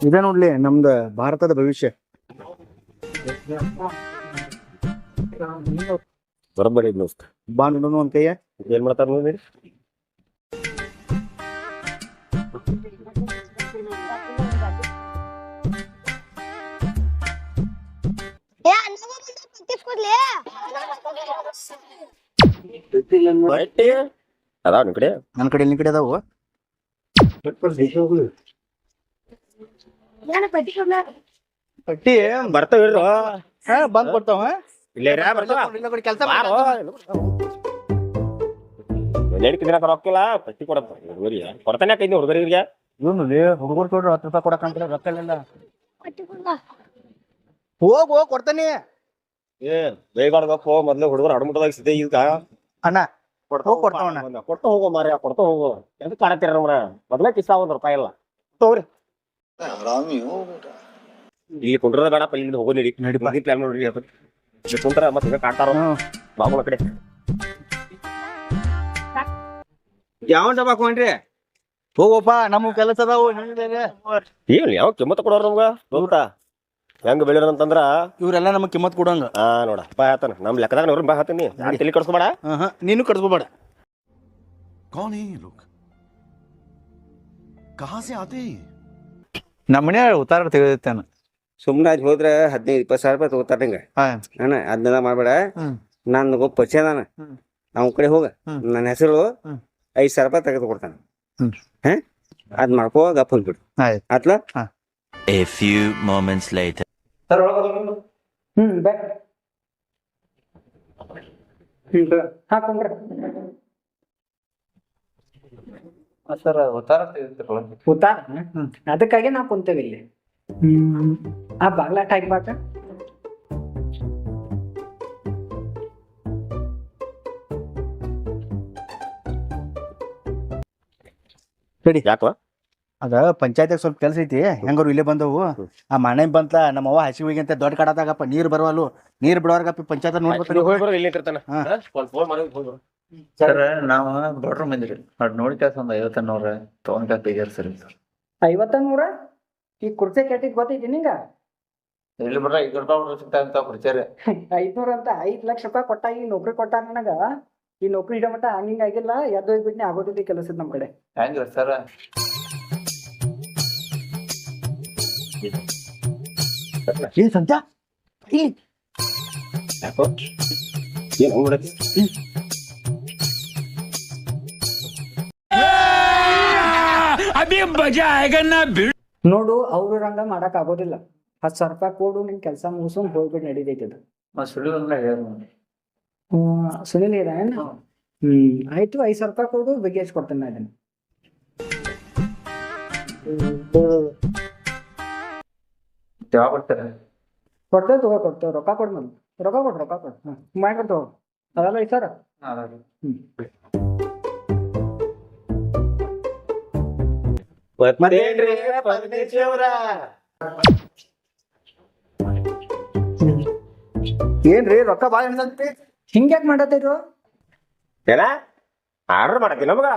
ಇದೇ ನೋಡ್ಲಿ ನಮ್ದು ಭಾರತದ ಭವಿಷ್ಯ. ಬರೋಬ್ಬರಿ ದೋಸ್ತ. ಬಾ ನೋಡೋಣ ಒಂದ್ ಕೈಯ ಏನ್ ಮಾಡ್ತಾರ ನೋಡಿ. ಅದಾವ ನಿಮ್ ಕಡೆ? ನನ್ನ ಕಡೆ ನಿನ್ ಕಡೆ ಅದಾವು. ಪಟ್ಟಿ ಬರ್ತಾವಿಲ್ರು ಬಂದ್ ಕೊಡ್ತಾವ. ಇಲ್ಲೇ ಕೆಲಸ ರೊಕ್ಕಿಲ್ಲ ಪಟ್ಟಿ ಕೊಡಪ್ಪ ಹುಡುಗರಿಗೆ ಕೊಡ್ತಾನೆ ಯಾಕೈತಿ ಹುಡುಗರಿಗೆ. ಇವನು ಹುಡುಗರು ಕೊಡ್ರಿ 10 ರೂಪಾಯಿ ಕೊಡಕಂತ ರೊಕ್ಕ ಇಲ್ಲ. ಹೋಗ್ ಕೊಡ್ತಾನೆ. ಏನ್ ಬೇಗಾಡ್ಬೇಕು ಮೊದ್ಲು ಹುಡುಗರು ಹಡಮುಟ್ಟದಾಗ ಸಿದ್ದೆ ಈಗ ಅಣ್ಣ ಕೊಡ್ತಾವಣ್ಣ. ಕೊಡ್ತಾ ಹೋಗೋ ಮಾರ್ಯ ಕೊಡ್ತಾ ಹೋಗೋ. ಎದಕ್ ಕಾಣತ್ತೀರ ನಮ್ರ ಮೊದ್ಲೇ ಕಿಸ್ತಾ 1 ರೂಪಾಯಿ ಇಲ್ಲ ತಗೋರಿ. ಇಲ್ಲಿ ಕುಂಡ್ರದ ಬೇಡಪ್ಪ, ಇಲ್ಲಿ ಹೋಗೋ ನಡಿ ನಡಿ ಪ್ಲಾನ್ ನೋಡ್ರಿ. ಅದು ಕುಂತ್ರ ಮತ್ತೆ ಕಾಡ್ತಾರ ಬಾಬುಳ ಕಡೆ. ಯಾವ ಡಬ್ಬ ಹಾಕೊಂಡ್ರಿ? ಹೋಗಪ್ಪ ನಮ್ಮ ಕೆಲಸ ಅದಾವು. ಏನ್ ಯಾವ ಕಿಮ್ಮತ್ ಕೊಡೋರು ನಮ್ಗ ಗೊತ್ತಾ ಹೆಂಗ್ ಬೆಳಿರ ಅಂತಂದ್ರ ಇವ್ರೆಲ್ಲ ನಮಗ್ ಕಿಮ್ಮತ್ ಕೊಡಂಗ. ನೋಡ ಬಾ ಆತನ ನಮ್ ಲೆಕ್ಕದಾಗ ನೋಡ್ರಿ ಬಾ ಹಾತೀನಿ. ತಲೆ ಕಡ್ಸ್ಕೊಬೇಡ. ನೀನು ಕಡ್ಸ್ಕೊಬೇಡ. कौन है ये लोग? कहां से आते हैं? ನಮ್ಮನೆ ಉತ್ತಾರ ತೆಗೆದಿತ್ತೇನ. ಸುಮ್ಮನೆ ಅಲ್ಲಿ ಹೋದ್ರೆ 15-20 ಸಾವಿರ ರೂಪಾಯಿ ತಗೋತಾರ ಹಿಂಗ ಅಣ್ಣ. ಅದನ್ನೆಲ್ಲ ಮಾಡ್ಬೇಡ. ನಾನು ಒಬ್ಬ ಪರಿಚಯ ಅದಾನ, ಅವ್ನ ಕಡೆ ಹೋಗ ನನ್ನ ಹೆಸರು 5 ಸಾವಿರ ರೂಪಾಯಿ ತೆಗೆದು ಕೊಡ್ತಾನ. ಅದ್ ಮಾಡ್ಕೋ ಗಪ್ ಹೋಗ್ಬಿಡು ಆತ್ಲ. A few moments later. Sir ಉತ್ತಾರ ಉತ್ತಾರ ಅದಕ್ಕಾಗಿ ನಾವು ಕುಂತೇವೆ ಇಲ್ಲಿ. ಆ ಬಾಗ್ಲಾಟ ಹಾಕ್ಬಾಕ. ರೆಡಿ ಯಾಕವ? ಅದ ಪಂಚಾಯತ್ಯಾಗ ಸ್ವಲ್ಪ ಕೆಲ್ಸ ಐತಿ. ಹೆಂಗಾರು ಇಲ್ಲೇ ಬಂದವು. ಆ ಮನೆ ಬಂತ ನಮ್ಮವ್ವ ಹಸಿ ಹೋಗಿ ಅಂತ ದೊಡ್ಡ ಕಡದಾಗಪ್ಪ ನೀರ್ ಬರವಲ್ಲು. ನೀರ್ ಬಿಡೋರ್ಗಪ್ಪ ಪಂಚಾಯತ್ ನೋಡ್ಬೇಕು. ಹೋಗಿ ಬರೋ ಇಲ್ಲಿ ಇರ್ತಾನ. ಫೋನ್ ಮಾಡಿ ಹೋಗಿ ಬರೋ. ಸರ್ ನಾವು ಬಡ್ರು ಮಂದಿರಿ ನೋಡಿ ಕೆಲಸ ಒಂದು 50-100 ತಗೊಂಡ್ ತೆಗಿಯಾರ ಸರ್. 50-100 ಈ ಕುರ್ಚಿ ಕೆಟ್ಟಿದ್ ಗೊತ್ತೈತಿ ನಿಂಗ? ಇಲ್ಲಿ ಬಿಡ್ರ 5 ರೂಪಾಯಿ ಸಿಗ್ತಾವಂತ ಕುರ್ಚಾರಿ. 500 ಅಂತ 5 ಲಕ್ಷ ರೂಪಾಯಿ ಕೊಟ್ಟ ಈ ನೌಕರಿ ಕೊಟ್ಟಾರ ನನಗ. ಈ ನೌಕರಿ ಇಡೋ ಮಟ್ಟ ಹಂಗಿಂಗ್ ಆಗಿಲ್ಲ. ಎದ್ದು ಹೋಗ್ಬಿಟ್ನಿ ಆಗೋದಿಲ್ಲ ಕೆಲಸದ ನಮ್ ಕಡೆ. ಹೆಂಗ್ರಿ ಸರ್? ಏನ್ ಸಂತ್ಯ ಯಾಕೋ ಏನ್ ಹಂಗ್ ಮಾಡತ್ತಿ? ನೋಡು ಅವ್ರ ರಂಗ ಮಾಡಕ್ ಆಗೋದಿಲ್ಲ. 10,000 ರೂಪಾಯಿ ಕೊಡು ನಿನ್ ಕೆಲಸ ಮುಗಿಸ್ಕೊಂಡ್ ಹೋಗ್ಬಿಟ್ಟು ನಡೀತೈತಿ ಅದು. ಸುನಿಲ್ ಇದಾನ. ಆಯ್ತು 5,000 ರೂಪಾಯಿ ಕೊಡು ಬಗೆಹರಿಸಿ ಕೊಡ್ತೇನೆ ನಾ ಇದನ್ನ. ಯಾವಾಗ ಬರ್ತಾರೆ? ಕೊಡ್ತೇವೆ ಕೊಡ್ತೇವೆ. ರೊಕ್ಕ ಕೊಡ್ ಮೊದ್ಲು. ರೊಕ್ಕ ಕೊಡು. ಮಾಡ್ಕೊಡ್ ತಗೋ. ಅದಲ್ಲ 5,000. ಮತ್ತೇನ್ರಿ ಪರದೇಶಿ ಅವ್ರ? ಏನ್ರಿ ರೊಕ್ಕ ಬಾಳ ಎಣ್ಸತ್ತಿ? ಹಿಂಗ್ಯಾಕ್ ಮಾಡತ್ತೈರು? ಏನ ಆರ್ಡರ್ ಮಾಡತ್ತಿ ನಮಗ?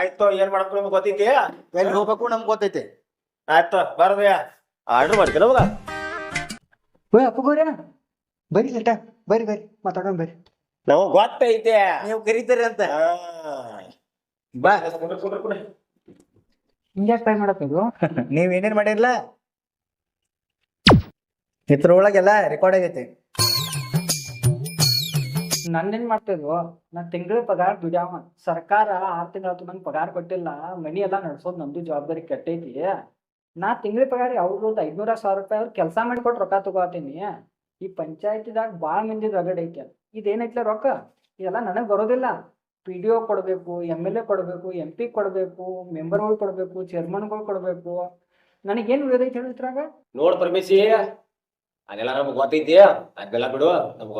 ಆಯ್ತು ಏನ್ ಮಾಡಕ್ ನಮ್ಗೆ ಗೊತ್ತೈತಿ. ಎಲ್ಲಿ ಹೋಗ್ಬೇಕು ನಮ್ಗೆ ಗೊತ್ತೈತಿ. ಆಯ್ತು ಬರದಯ್ಯ ಆರ್ಡರ್ ಮಾಡ್ತೀನಿ ನಮಗ. ಅಪ್ಪಗೋರ ಬರ್ರಿ ಲೇಟ ಬರ್ರಿ ಮಾತಾಡೋಣ ಬರ್ರಿ. ನಮಗ್ ಗೊತ್ತೈತಿ ನೀವು ಕರೀತೀರಿ ಅಂತ. ಬಾ ಹಿಂಗ್ಯಾಕ್ ಟ್ರೈ ಮಾಡತ್ತೈರು? ನೀವ್ ಏನೇನ್ ಮಾಡಿರ್ಲ ಇದ್ರೊಳಗೆಲ್ಲ ರೆಕಾರ್ಡ್ ಆಗೈತಿ. ನಂದೇನ್ ಮಾಡ್ತಿದ್ವು? ನಾ ತಿಂಗಳ ಪಗಾರ ದುಡ್ಯಾವ. ಸರ್ಕಾರ 6 ತಿಂಗಳ ನಂಗೆ ಪಗಾರ ಕೊಟ್ಟಿಲ್ಲ. ಮನಿ ಎಲ್ಲಾ ನಡ್ಸೋದ್ ನಮ್ದು ಜವಾಬ್ದಾರಿ ಕೆಟ್ಟೈತಿ. ನಾ ತಿಂಗಳ ಪಗಾರ ಅವ್ರು 500-1,000 ರೂಪಾಯಿ ಅವ್ರು ಕೆಲಸ ಮಾಡಿಕೊಟ್ಟು ರೊಕ್ಕ ತಗೋತೀನಿ. ಈ ಪಂಚಾಯತಿದಾಗ ಬಾಳ ಮಂದಿ ರಗಡ್ ಐತಿ. ಇದೇನೈತ್ಲ ರೊಕ್ಕ ಇದೆಲ್ಲ ನನಗ್ ಬರೋದಿಲ್ಲ. PDO ಕೊಡ್ಬೇಕು, MLA ಕೊಡ್ಬೇಕು, MP ಕೊಡ್ಬೇಕು, ಮೆಂಬರ್ಗಳು ಕೊಡ್ಬೇಕು, ಚೇರ್ಮನ್ಗಳು ಕೊಡ್ಬೇಕು. ನನಗೇನ್ ಉಳಿದೈತಿ ಹೇಳಿದ್ರಾಗ? ನೋಡ್ ಪರಮೇಶಿ ಅದೆಲ್ಲ ನಮಗ್ ಗೊತ್ತೈತಿ. ಅದೆಲ್ಲ ಬಿಡು, ನಮ್ಗ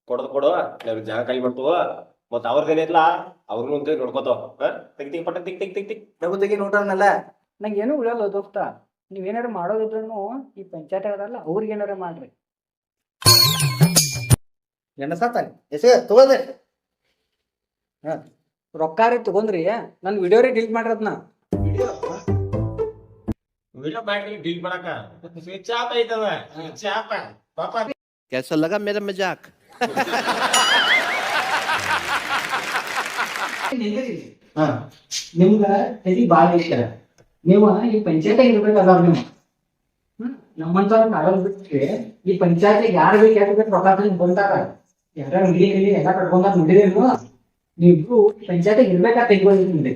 ಕೊಡು ನಾವ್ ಜಾಗ ಖಾಲಿ ಮಾಡ್ತವ. ಮತ್ ಅವ್ರದ್ದೇನೈತ್ಲ ಅವ್ರನ್ನೂ ಅಂತ ನೋಡ್ಕೋತಾವ. ತೆಗಿ ಪಟ್ಟ ತೆಗಿ ತೆಗಿ ನೋಡ್ರನಲ್ಲ. ನಂಗೆ ಏನೂ ಉಳಿಯಲ್ಲ ದೋಸ್ತ. ನೀವೇನಾರು ಮಾಡೋದಿದ್ರು ಈ ಪಂಚಾಯತ್ ಅದಲ್ಲ ಅವ್ರಿಗೆ ಏನಾರ ಮಾಡ್ರಿ. ಎಣ್ಣಸಾತಾನೆ ಎಸೆ ತಗೋದ್ರಿ. ರೊಕ್ಕ ರೀ ತಗೊಂಡ್ರಿ ನನ್ ವಿಡಿಯೋ ರೀ ಡಿಲೀಟ್ ಮಾಡ್ರದ್ನ. ವಿಡಿಯೋ ಮಾಡಿ ಡೀಲ್ ಮಾಡಕ ಸ್ವಿಚ್ ಆಫ್ ಐತದ ಸ್ವಿಚ್ ಆಫ್ ಪಾಪ कैसा लगा मेरा मजाक ನಿಮ್ಗ ತಲಿ ಬಾಳ ಇಷ್ಟ ನೀವು ಈ ಪಂಚಾಯತ್ ಇರ್ಬೇಕಾದ್ರ ನೀವು ನಮ್ಮಂತವ್ರ ಕಾಲಲ್ಲಿ ಬಿಟ್ರೆ ಈ ಪಂಚಾಯತ್ ಯಾರು ಬೇಕು ಯಾರು ಬೇಕು ರೊಕ್ಕ ತಂದು ಬಂದಾರ ಯಾರ ಹಿಡಿ ಎಲ್ಲ ಕಟ್ಕೊಂಡಾರ ನೋಡಿದೇನು ನೀವು ಪಂಚಾಯತ್ ಇರ್ಬೇಕಾ ತೆಗಿಬೋದಿ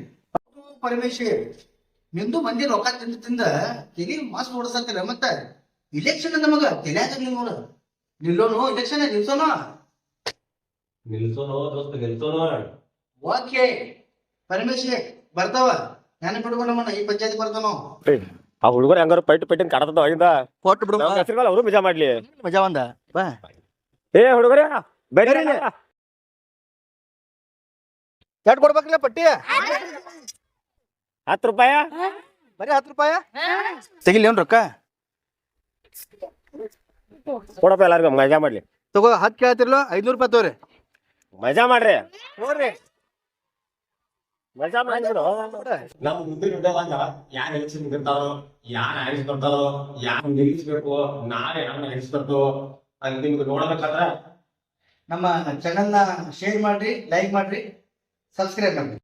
ಪರಮೇಶ್ವರ್ ನಿಂದು ಮಂದಿ ರೊಕ್ಕ ತಿಂದ ತಿಂದ ತೆಲಿ ಮಾಸ್ ಓಡಿಸಂತಿಲ್ಲ ಮತ್ತ ಇಲೆಕ್ಷನ್ ನಮಗ ತಿಳಿಯಾಕ ನೀವು ನೋಡ ನಿಲ್ಲೋನು ಇಲೆಕ್ಷನ್ ನಿಲ್ಸೋನು ನಿಲ್ಸೋನು ದೋಸ್ತ ಗೆಲ್ಸೋನು ಓಕೆ ಪರಮೇಶ್ವರ್ ಬರ್ತಾವ ನಾನು ಬಿಡ್ಕೊಂಡು ನಮ್ಮನ್ನ ಈ ಪಂಚಾಯತ್ ಬರ್ತಾನೋ ಆ ಹುಡುಗರು ಹೆಂಗಾರು ಪೈಟ್ ಕಾಡತದ ಆಗಿಂದ ಕೊಟ್ಟು ಬಿಡು ಅವರು ಮಜಾ ಮಾಡ್ಲಿ ಮಜಾ ಬಂದ ಬಾ ಏ ಹುಡುಗರೇ ಬೇರೆ ಎಷ್ಟ್ ಕೊಡ್ಬೇಕಲ್ಲ ಪಟ್ಟಿ 10 ರೂಪಾಯಿ ಬರೀ 10 ರೂಪಾಯಿ ತೆಗಿಲಿ ಅವ್ನು ರೊಕ್ಕ ಕೊಡಪ್ಪ ಎಲ್ಲಾರ್ಗು ಮಜಾ ಮಾಡ್ಲಿ ತಗೋ 10 ಕೇಳ್ತಿರ್ಲೋ 500 ರೂಪಾಯಿ ತಗೋರಿ ಮಜಾ ಮಾಡ್ರಿ ನೋಡ್ರಿ ಮಜಾ ಮಾಡಿದ್ರು ನಮ್ಮ ಮುಂದಿನ ವಿಡಿಯೋದಾಗ ಯಾರು ಎಲೆಕ್ಷನ್ ನಿಂತಿರ್ತಾರೋ ಯಾರು ಆರಿಸಿ ಬರ್ತಾರೋ ಯಾರು ನಿಲ್ಲಿಸ್ಬೇಕು ನಾಳೆ ಯಾರನ್ನ ಎಣಿಸ್ಬೇಕು ಅಂತ ನಿಮ್ಗೆ ನೋಡಬೇಕಾದ್ರೆ ನಮ್ಮ ಚಾನಲ್ನ ಶೇರ್ ಮಾಡ್ರಿ ಲೈಕ್ ಮಾಡ್ರಿ ಸಬ್ಸ್ಕ್ರೈಬ್ ಮಾಡ್ರಿ